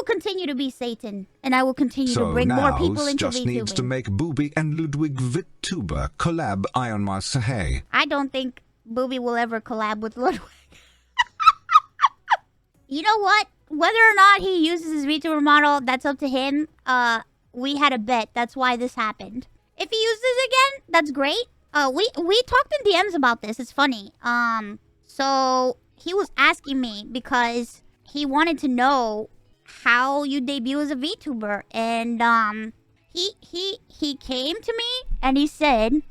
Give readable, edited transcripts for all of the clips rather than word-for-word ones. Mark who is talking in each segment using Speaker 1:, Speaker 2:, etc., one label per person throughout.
Speaker 1: continue to be Satan, and I will continue to bring more people into
Speaker 2: just
Speaker 1: VTubing.
Speaker 2: needs to make Bubi and Ludwig vtuber collab Ironmouse Makes.
Speaker 1: I don't think Bubi will ever collab with Ludwig. You know what? Whether or not he uses his VTuber model, that's up to him. We had a bet. That's why this happened. If he uses it again, that's great. We talked in DMs about this. It's funny. So he was asking me because he wanted to know how you debut as a VTuber, and he came to me and he said,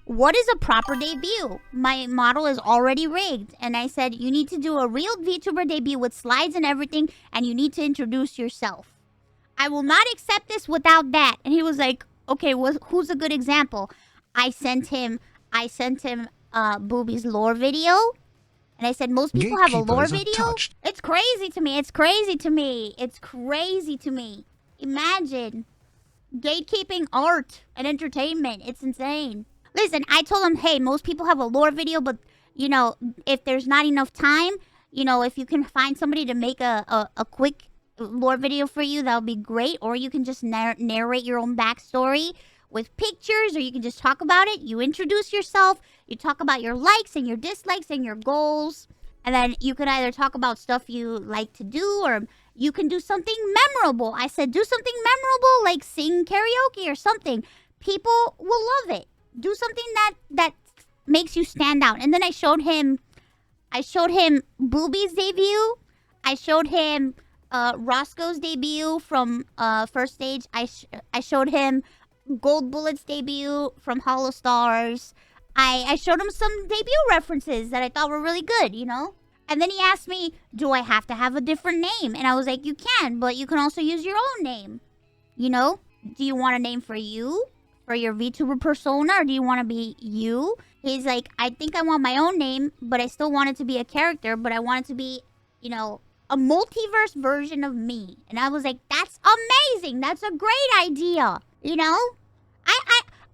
Speaker 1: "What is a proper debut? My model is already rigged." And I said, "You need to do a real VTuber debut with slides and everything, and you need to introduce yourself. I will not accept this without that." And he was like, "Okay, who's a good example?" I sent him Bubi's lore video. And I said, most people have a lore video? It's crazy to me. It's crazy to me. It's crazy to me. Imagine gatekeeping art and entertainment. It's insane. Listen, I told him, hey, most people have a lore video, but, you know, if there's not enough time, you know, if you can find somebody to make a quick lore video for you, that would be great. Or you can just narrate your own backstory with pictures, or you can just talk about it. You introduce yourself, you talk about your likes and your dislikes and your goals, and then you can either talk about stuff you like to do, or you can do something memorable. I said, do something memorable, like sing karaoke or something. People will love it. Do something that makes you stand out. And then I showed him Bubi's debut. I showed him Roscoe's debut from First Stage. I showed him Gold Bullet's debut from Hollow Stars. I showed him some debut references that I thought were really good, you know? And then he asked me, do I have to have a different name? And I was like, you can, but you can also use your own name. You know? Do you want a name for you? For your VTuber persona? Or do you want to be you? He's like, I think I want my own name, but I still want it to be a character, but I want it to be, you know, a multiverse version of me. And I was like, that's amazing. That's a great idea. You know? I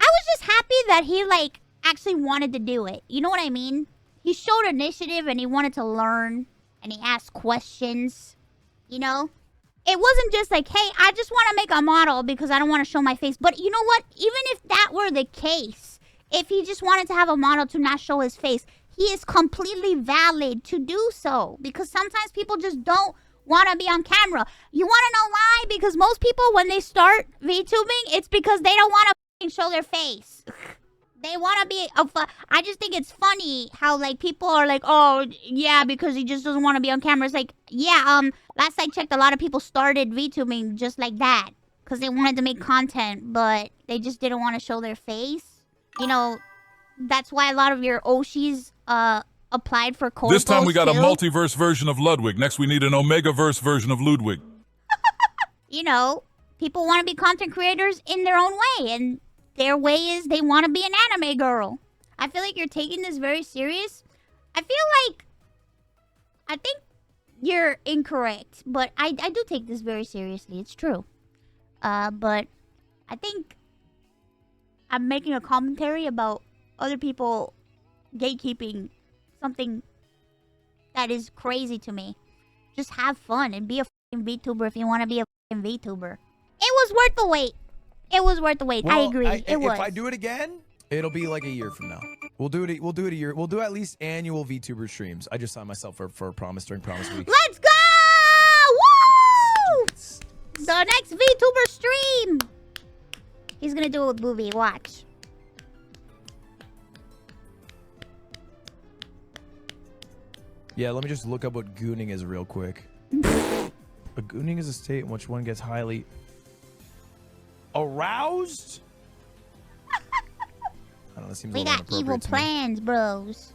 Speaker 1: was just happy that he, like, actually wanted to do it. You know what I mean? He showed initiative and he wanted to learn. And he asked questions. You know? It wasn't just like, hey, I just want to make a model because I don't want to show my face. But you know what? Even if that were the case, if he just wanted to have a model to not show his face, he is completely valid to do so. Because sometimes people just don't want to be on camera. You want to know why? Because most people, when they start VTubing, it's because they don't want to show their face. They want to be... I just think it's funny how, like, people are like, oh, yeah, because he just doesn't want to be on camera. It's like, yeah, last I checked, a lot of people started VTubing just like that. Because they wanted to make content, but they just didn't want to show their face. You know, that's why a lot of your Oshis, applied for Cold
Speaker 3: This time we got
Speaker 1: too.
Speaker 3: a multiverse version of Ludwig. Next we need an Omega-verse version of Ludwig.
Speaker 1: You know, people want to be content creators in their own way, and their way is they want to be an anime girl. I feel like you're taking this very serious. I think you're incorrect, but I do take this very seriously. It's true. But I think I'm making a commentary about other people gatekeeping something that is crazy to me. Just have fun and be a fucking VTuber if you want to be a fucking VTuber. It was worth the wait. It was worth the wait.
Speaker 4: Well,
Speaker 1: I agree. It was.
Speaker 4: If I do it again, it'll be like a year from now. We'll do it a year. We'll do at least annual VTuber streams. I just signed myself for a promise during Promise Week.
Speaker 1: Let's go! Woo! The next VTuber stream. He's gonna do it with Bubi. Watch.
Speaker 4: Yeah, let me just look up what gooning is real quick. A gooning is a state in which one gets highly aroused? I don't know, that seems a
Speaker 1: We
Speaker 4: little
Speaker 1: got evil
Speaker 4: inappropriate to me.
Speaker 1: plans, bros.